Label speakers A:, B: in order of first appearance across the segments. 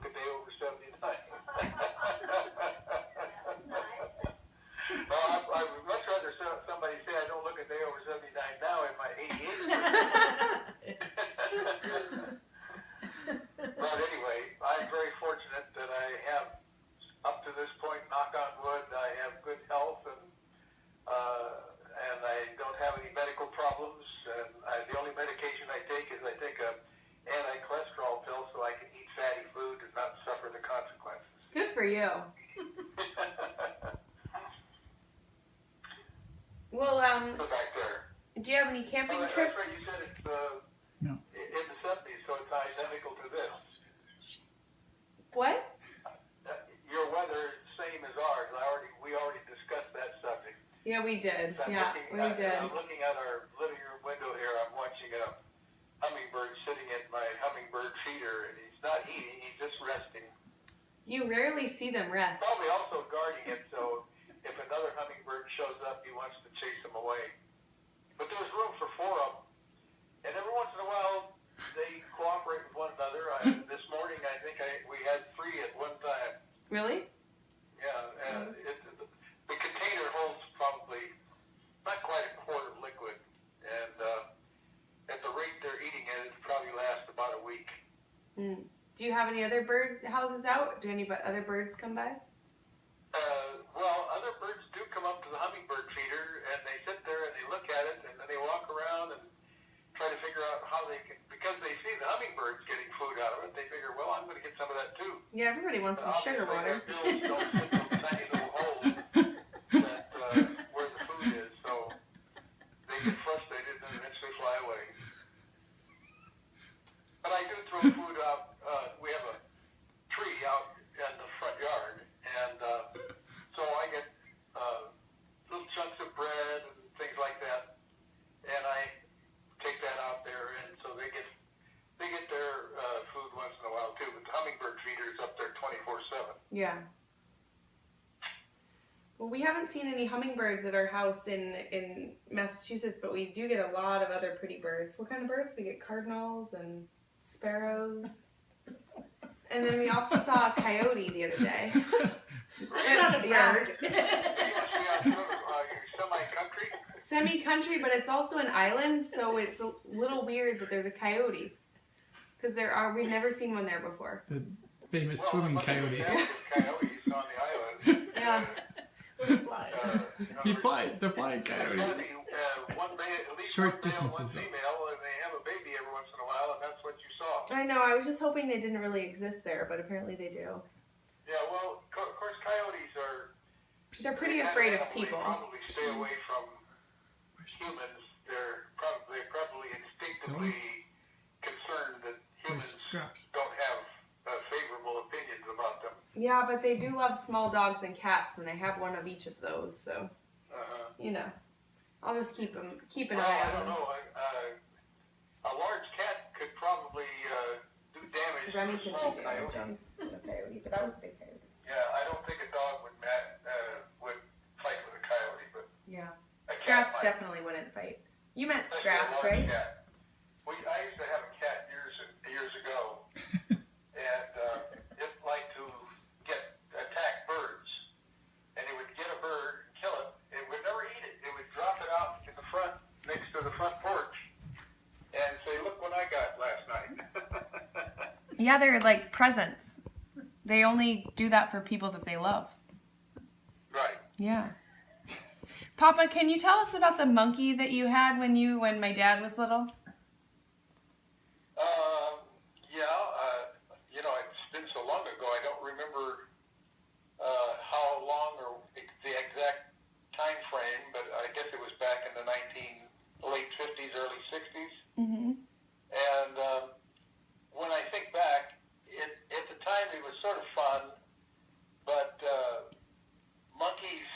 A: look a day over 79. Well, I would much rather somebody say I don't look a day over 79 now in my 88. But anyway, I'm very fortunate that I have, up to this point, knock on wood, I have good health and I don't have any medical problems. And the only medication I take is I take a anti-cholesterol pill so I can eat fatty food and not suffer the consequences.
B: Good for you. Well,
A: So back there.
B: do you have any camping
A: That's
B: trips?
A: right, you said it's
C: No.
A: in the 70s, so it's identical to this.
B: What?
A: Your weather is the same as ours. We already discussed that subject.
B: Yeah, we did.
A: I'm
B: Yeah, we did.
A: I'm looking out our living room window here. I'm watching a hummingbird sitting in my hummingbird feeder, and he's not eating. He's just resting.
B: You rarely see them rest.
A: Probably also guarding it, so if another hummingbird shows up, he wants to chase them away. But there's room for 4 of them. And every once in a while, they cooperate with one another. This morning, I think we had 3 at one time.
B: Really?
A: Yeah, the container holds probably not quite a quart of liquid. And at the rate they're eating it, it'll probably last about a week.
B: Mm. Do you have any other bird houses out? Do any other birds come by?
A: Well, other birds do come up to the hummingbird feeder, and they sit there and they look at it, and then they walk around and try to figure out how they can, because they see the hummingbirds getting food out of it, they figure, well, I'm going to get some of that too.
B: Yeah, everybody wants some sugar water.
A: Their bills don't fit those tiny little holes that, where the food is, so they get frustrated and eventually fly away. But I do throw food out. We have a tree out in the front yard, and so I get little chunks of bread and things like that, and I take that out there, and so they get their food once in a while too. But the hummingbird feeder is up there 24/7.
B: Yeah. Well, we haven't seen any hummingbirds at our house in Massachusetts, but we do get a lot of other pretty birds. What kind of birds? We get cardinals and sparrows. And then we also saw a coyote the other day.
D: That's not a bird.
A: You must be out semi-country.
B: Semi-country, but it's also an island, so it's a little weird that there's a coyote. Because we've never seen one there before.
C: The famous swimming coyotes.
A: Coyotes on the island.
B: Yeah.
C: He flies, the flying coyote. Short distances,
A: one
C: though.
A: female, and they have a baby every once in a while, and that's what you saw.
B: I know, I was just hoping they didn't really exist there, but apparently they do.
A: Yeah, well, of course, coyotes are...
B: They're pretty afraid of people.
A: Probably stay away from humans. They're probably instinctively concerned that humans don't have favorable opinions about them.
B: Yeah, but they do love small dogs and cats, and I have one of each of those, so, you know, I'll just keep an eye
A: I
B: on
A: don't
B: them.
A: know. A large cat could probably do damage
B: Remy
A: to
B: can
A: a small
B: do
A: coyote.
B: damage on a coyote, but that was a big coyote.
A: Yeah, I don't think a dog would fight with a coyote, but
B: Yeah.
A: a cat
B: Scraps
A: might.
B: definitely wouldn't fight. You meant
A: Especially a
B: Scraps,
A: large
B: right?
A: cat. I used to have a cat years ago, and it liked to attack birds, and it would get a bird, kill it. It would never eat it. It would drop it out in the front, next to the front porch, and say, "Look what I got last night."
B: Yeah, they're like presents. They only do that for people that they love.
A: Right.
B: Yeah. Papa, can you tell us about the monkey that you had when my dad was little?
A: It's been so long ago, I don't remember how long or the exact time frame, but I guess it was back in the late 50s, early 60s.
B: Mm-hmm.
A: And when I think back, at the time it was sort of fun, but monkeys,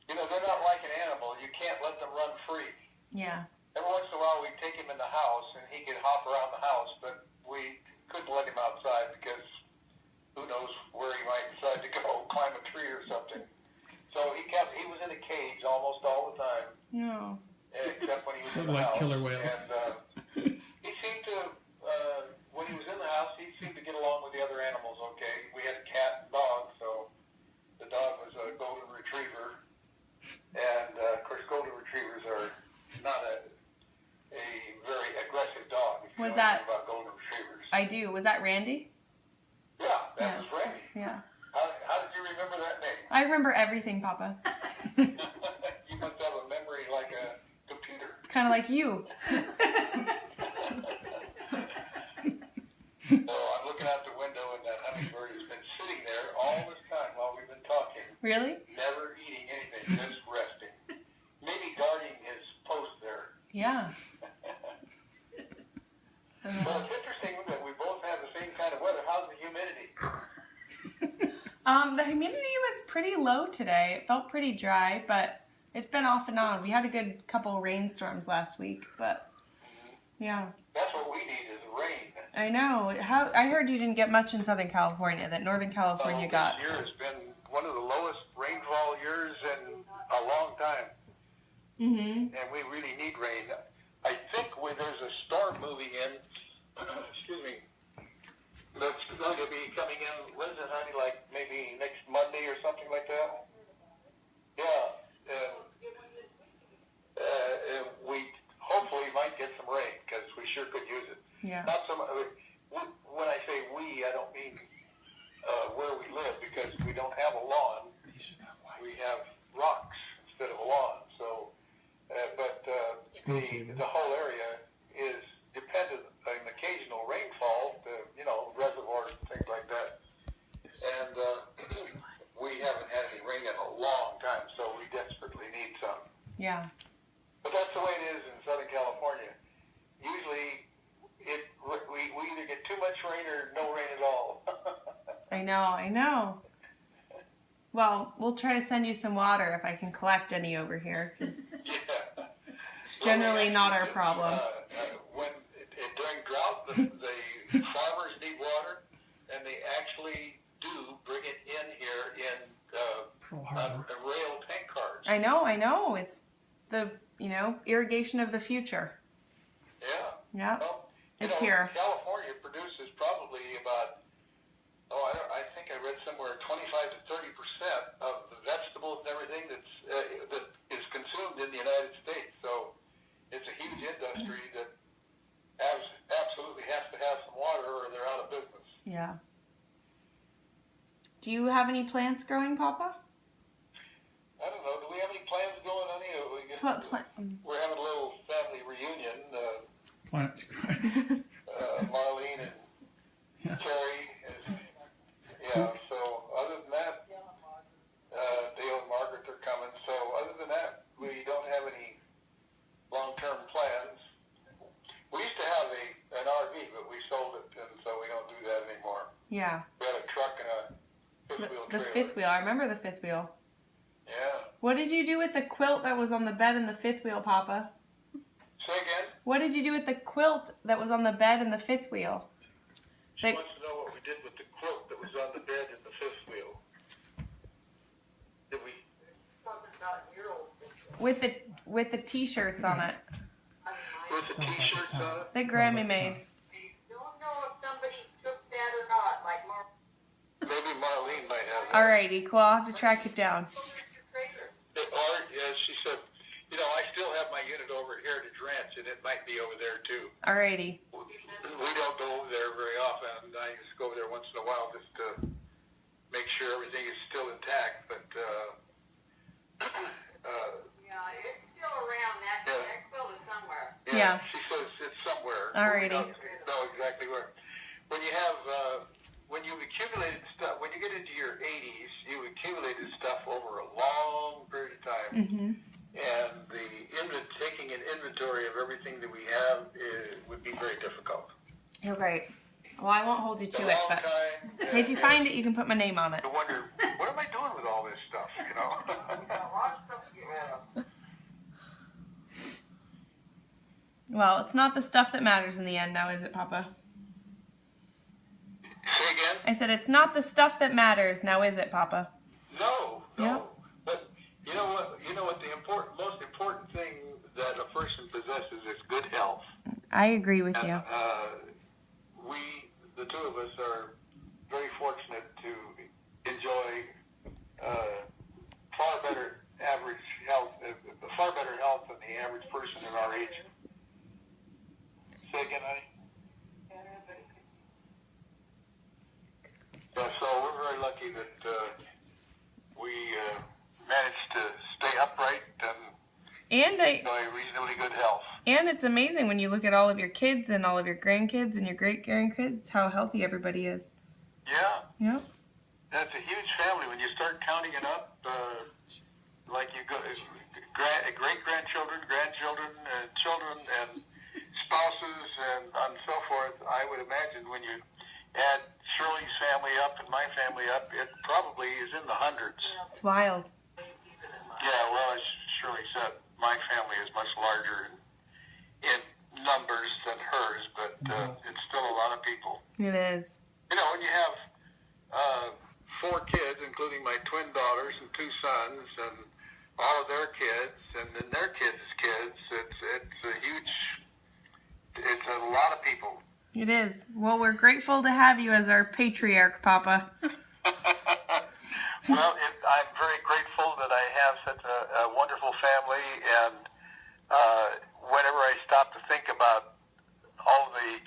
A: they're not like an animal. You can't let them run free.
B: Yeah.
A: Every once in a while we'd take him in the house and he could hop around the house, but we couldn't let him outside because who knows where he might decide to go, climb a tree or something. So he was in a cage almost all the time.
B: No.
A: Except when he was in
C: Sort of
A: the
C: like
A: house.
C: killer whales.
A: And he seemed to, when he was in the house, he seemed to get along with the other animals
B: Was that?
A: About golden retrievers.
B: I do. Was that Randy?
A: Yeah, that was Randy.
B: Yeah.
A: How did you remember that name?
B: I remember everything, Papa.
A: You must have a memory like a computer.
B: Kind of like you.
A: So I'm looking out the window, and that hummingbird has been sitting there all this time while we've been talking.
B: Really?
A: Never eating anything, just resting. Maybe guarding his post there.
B: Yeah.
A: Well, it's interesting that we both have the same kind of weather. How's the humidity?
B: The humidity was pretty low today. It felt pretty dry, but it's been off and on. We had a good couple rainstorms last week, but yeah.
A: That's what we need is rain.
B: I know. I heard you didn't get much in Southern California, that Northern California got.
A: This year has been one of the lowest rainfall years in a long time.
B: Mm-hmm.
A: And we really need rain. I think when there's a storm moving in, excuse me, that's going to be coming in, when is it, honey, like maybe next Monday or something like that? Yeah. We hopefully might get some rain because we sure could use it.
B: Yeah.
A: Not so much. When I say we, I don't mean where we live because we don't have a lawn. We have rocks instead of a lawn. So, but the whole area is dependent on occasional rainfall, reservoirs and things like that. And we haven't had any rain in a long time, so we desperately need some.
B: Yeah.
A: But that's the way it is in Southern California. Usually, we either get too much rain or no rain at all.
B: I know. Well, we'll try to send you some water if I can collect any over here, because
A: Yeah.
B: it's generally not our problem.
A: During drought, the farmers need water, and they actually do bring it in here in rail tank cars.
B: I know. It's the, irrigation of the future.
A: Yeah.
B: Yeah.
A: Well,
B: It's here.
A: California produces probably about, I think I read somewhere 25 to 30% of the vegetables and everything that is consumed in the United States. So it's a huge industry that absolutely has to have some water or they're out of business.
B: Yeah. Do you have any plants growing, Papa?
A: I don't know. Do we have any plans going on here? We're having a little family reunion.
C: Plants growing.
A: Marlene and Carrie. So other than that, Dale and Margaret are coming. So other than that, we don't have any long-term plans. We used to have an RV, but we sold it, and so we don't do that anymore.
B: Yeah.
A: We had a truck and a fifth-wheel
B: The
A: trailer.
B: fifth wheel. I remember the fifth wheel.
A: Yeah.
B: What did you do with the quilt that was on the bed in the fifth wheel, Papa?
A: Say again?
B: What did you do with the quilt that was on the bed in the fifth wheel?
A: She wants to know what we did with the quilt that was on the bed in the fifth wheel. Did we?
B: With the t-shirts on it
A: With the t-shirts on it?
B: that Grammy made.
D: Don't know if somebody took that or not, like Mark.
A: Maybe Marlene might have that.
B: Alrighty, cool. I'll have to track it down.
A: Or, as she said, I still have my unit over at Heritage Ranch, and it might be over there, too.
B: Alrighty.
A: We don't go over there very often. I just go over there once in a while just to make sure everything is still intact. But,
D: Yeah, it's still around. That quilt is somewhere.
B: Yeah.
A: She says it's somewhere.
B: Alrighty.
A: We don't know exactly where. When you have, when you've accumulated stuff, when you get into your 80s, you've accumulated stuff over a long period of time.
B: Mm-hmm.
A: And taking an inventory of everything that we have would be very difficult.
B: You're right. Well, I won't hold you to it, but
A: Time,
B: if you find it, you can put my name on it.
A: to wonder, what am I doing with all this stuff, Yeah.
B: Well, it's not the stuff that matters in the end now, is it, Papa?
A: Say again?
B: I said it's not the stuff that matters now, is it, Papa?
A: No.
B: Yeah.
A: But you know what? The most important thing that a person possesses is good health.
B: I agree with you.
A: We, the two of us, are very fortunate to enjoy far better health than the average person in our age. Say again, honey? that we managed to stay upright and enjoy reasonably good health.
B: And it's amazing when you look at all of your kids and all of your grandkids and your great-grandkids, how healthy everybody is.
A: Yeah.
B: Yep.
A: That's a huge family when you start counting it up. Like you go, great-grandchildren, grandchildren, children, and spouses, and so forth. I would imagine when you add Shirley's family up and my family up, it probably is in the hundreds.
B: It's wild.
A: Yeah, well, as Shirley said, my family is much larger in numbers than hers, but it's still a lot of people.
B: It is.
A: You know, when you have 4 kids, including my twin daughters and 2 sons, and all of their kids, and then their kids' kids, it's a huge, it's a lot of people.
B: It is. Well, we're grateful to have you as our patriarch, Papa.
A: Well, I'm very grateful that I have such a wonderful family, and whenever I stop to think about all the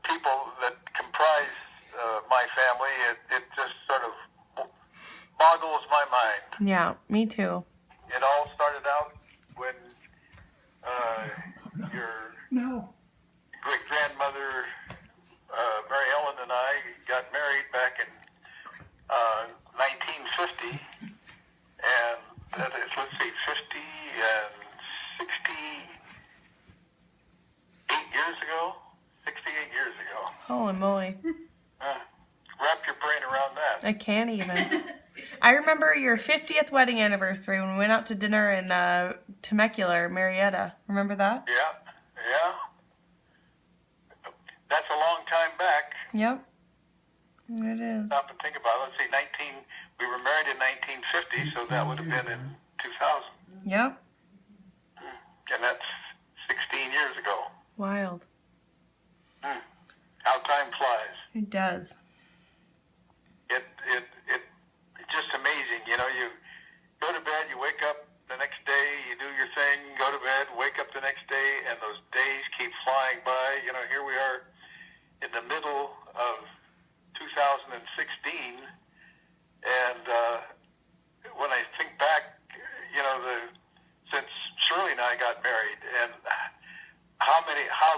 A: people that comprise my family, it just sort of boggles my mind.
B: Yeah, me too.
A: It all started out when your great-grandmother, Mary Ellen, and I got married back in 1950, and that is, let's see, 50 and 68 years ago? 68 years ago.
B: Holy moly.
A: Wrap your brain around that.
B: I can't even. I remember your 50th wedding anniversary when we went out to dinner in Temecula, Marietta. Remember that?
A: Yeah. That's a long time back.
B: Yep. It is.
A: Stop and think about it. Let's see, we were married in 1950, so that would have been in 2000.
B: Yep.
A: And that's 16 years ago.
B: Wild.
A: How time flies.
B: It does.
A: It's just amazing. You know, you go to bed, you wake up the next day, you do your thing, go to bed, wake up the next day, and those days keep flying by. You know, here we are in the middle of 2016, and when I think back, you know, since Shirley and I got married, and how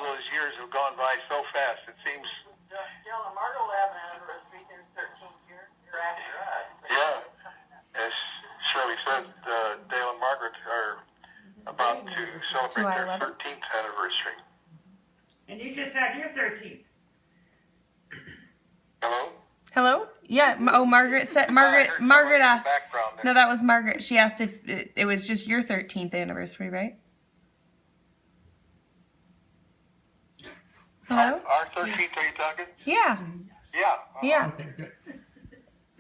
A: those years have gone by so fast. It seems.
D: Jill and Margot will have an anniversary in 13th year after us.
A: Yeah, as Shirley said, Dale and Margaret are about to celebrate their 13th anniversary.
E: And you just had your 13th.
A: Hello?
B: Hello? Yeah. Margaret said. Margaret asked. No, that was Margaret. She asked if it was just your 13th anniversary, right? Hello?
A: Our 13th, yes. Are you talking?
B: Yeah.
A: Yeah.
B: Yeah.
C: Okay, good.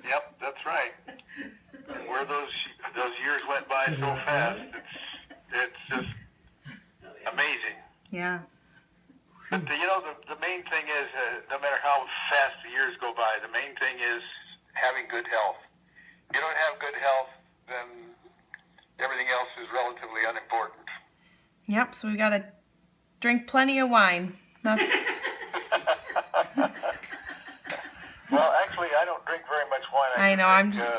A: Yep, that's right. Where those years went by so fast, it's just amazing.
B: Yeah.
A: But you know, the main thing is, no matter how fast the years go by, the main thing is having good health. If you don't have good health, then everything else is relatively unimportant.
B: Yep. So we gotta drink plenty of wine. That's.
A: Well, actually, I don't drink very much wine.
B: I know. I'm just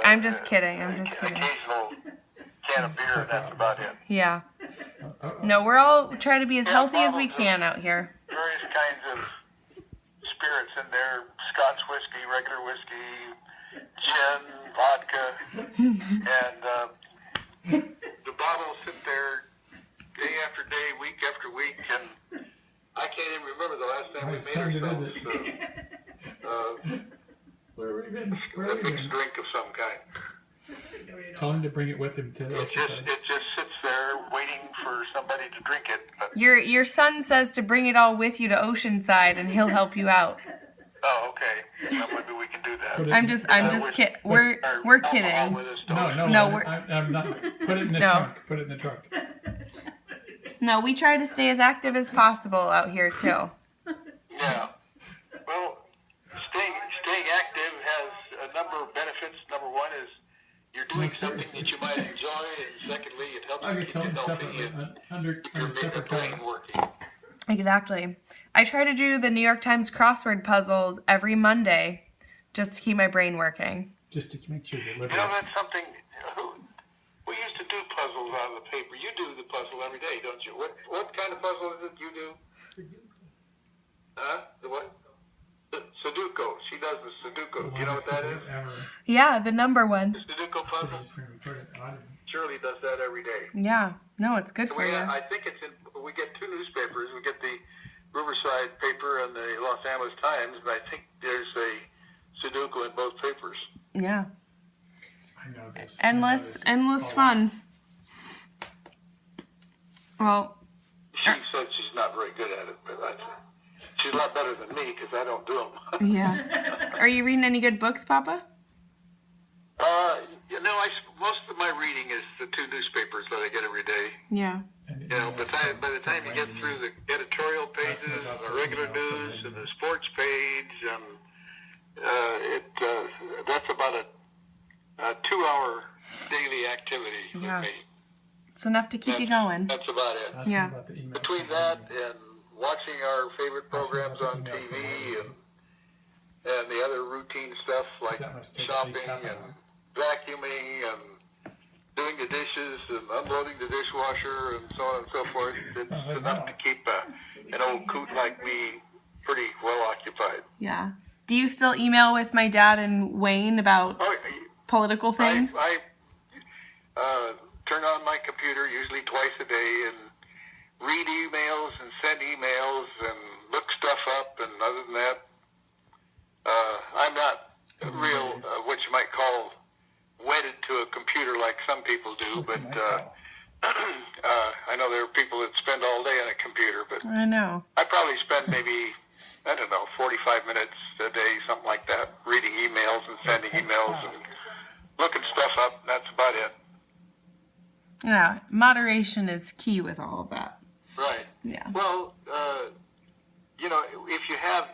B: kidding. I'm just kidding.
A: Occasional can of beer, and that's about it.
B: Yeah. No, we're all trying to be as healthy as we can out here.
A: Various kinds of spirits in there: Scotch whiskey, regular whiskey, gin, vodka, and the bottles sit there day after day, week after week, and I can't even remember the last time we made ourselves
C: Where have we been?
A: a mixed drink of some kind.
C: Tell him to bring it with him to the
A: It just
C: Oceanside.
A: sits there waiting for somebody to drink it. But,
B: Your son says to bring it all with you to Oceanside, and he'll help you out.
A: oh, okay. Well, maybe we can do that.
C: Put it
B: I'm
C: in-
B: just kidding.
A: Our
B: We're
A: alcohol
B: kidding.
A: with us to
C: No,
A: Ocean.
B: No, we're-
C: I'm not. Put it in the
B: No.
C: trunk. Put it in the trunk.
B: No, we try to stay as active as possible out here too.
A: Yeah. Well, staying active has a number of benefits. Number one is you're doing
C: No,
A: something
C: seriously.
A: that you might enjoy, and secondly, it helps
C: I
A: you
C: could
A: keep
C: tell
A: you
C: him
A: healthy
C: separately,
A: and
C: under
A: your
C: a separate
A: brain
C: cover.
A: working.
B: Exactly. I try to do the New York Times crossword puzzles every Monday. just to keep my brain working.
C: Just to make sure your liver.
A: You know, that's something. We used to do puzzles out of the paper. You do the puzzle every day, don't you? What kind of puzzle is it you do? Huh? The what? The Sudoku. She does the Sudoku. Do you know what that is?
B: Yeah, the number one.
A: The Sudoku puzzle. Shirley does that every day.
B: Yeah. No, it's good for you.
A: I think it's in. We get two newspapers. We get the Riverside paper and the Los Angeles Times, and I think there's a Sudoku in both papers.
B: Yeah.
C: I know this.
B: Endless fun. Well,
A: She said she's not very good at it, but she's a lot better than me because I don't do them.
B: yeah. Are you reading any good books, Papa?
A: You know, most of my reading is the two newspapers that I get every day.
B: Yeah.
A: You know, by the time you get through the editorial pages and the regular news and the sports page, and that's about a 2-hour daily activity for me.
B: It's enough to keep you going.
A: That's about it.
B: Yeah.
A: Between that and watching our favorite programs on TV and the other routine stuff like shopping and vacuuming and doing the dishes and unloading the dishwasher and so on and so forth, it's enough to keep an old coot like me pretty well occupied.
B: Yeah. Do you still email with my dad and Wayne about political things?
A: I turn on my computer usually twice a day and read emails and send emails and look stuff up, and other than that, I'm not real, what you might call, wedded to a computer like some people do, but I know there are people that spend all day on a computer, but
B: I know.
A: I probably spend maybe, 45 minutes a day, something like that, reading emails and sending emails and looking stuff up. That's about it.
B: Yeah, moderation is key with all of that.
A: Right.
B: Yeah.
A: Well, you know, if you have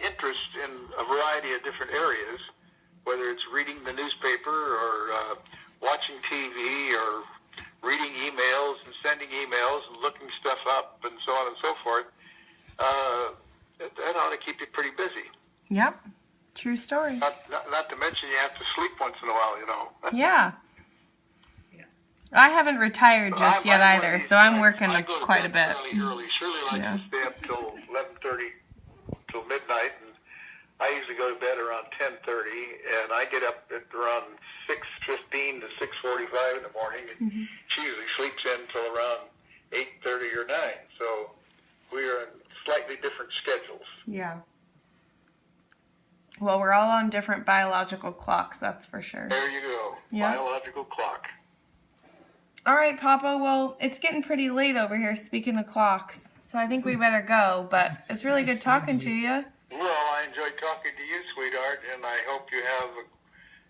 A: interest in a variety of different areas, whether it's reading the newspaper or watching TV or reading emails and sending emails and looking stuff up and so on and so forth, that ought to keep you pretty busy.
B: Yep. True story.
A: Not to mention you have to sleep once in a while, you know.
B: Yeah. I haven't retired just yet either, so I'm working quite a bit.
A: Early. Shirley likes to stay up till 11:30, till midnight, and I usually go to bed around 10:30, and I get up at around 6:15 to 6:45 in the morning, and she usually sleeps in till around 8:30 or 9. So we are in slightly different schedules.
B: Yeah. Well, we're all on different biological clocks, that's for sure.
A: There you go.
B: Yeah.
A: Biological clock.
B: All right, Papa. Well, it's getting pretty late over here, speaking of clocks. So I think we better go, but it's really good talking to you.
A: Well, I enjoyed talking to you, sweetheart, and I hope you have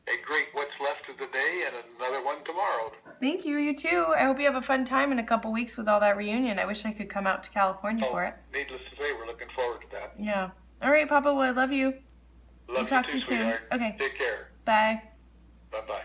A: a great what's left of the day and another one tomorrow.
B: Thank you. You too. I hope you have a fun time in a couple weeks with all that reunion. I wish I could come out to California for it.
A: Needless to say, we're looking forward to that.
B: Yeah. All right, Papa. Well, I love you.
A: Love
B: I'll talk
A: you
B: to
A: too,
B: you soon.
A: sweetheart.
B: Okay.
A: Take care.
B: Bye.
A: Bye-bye.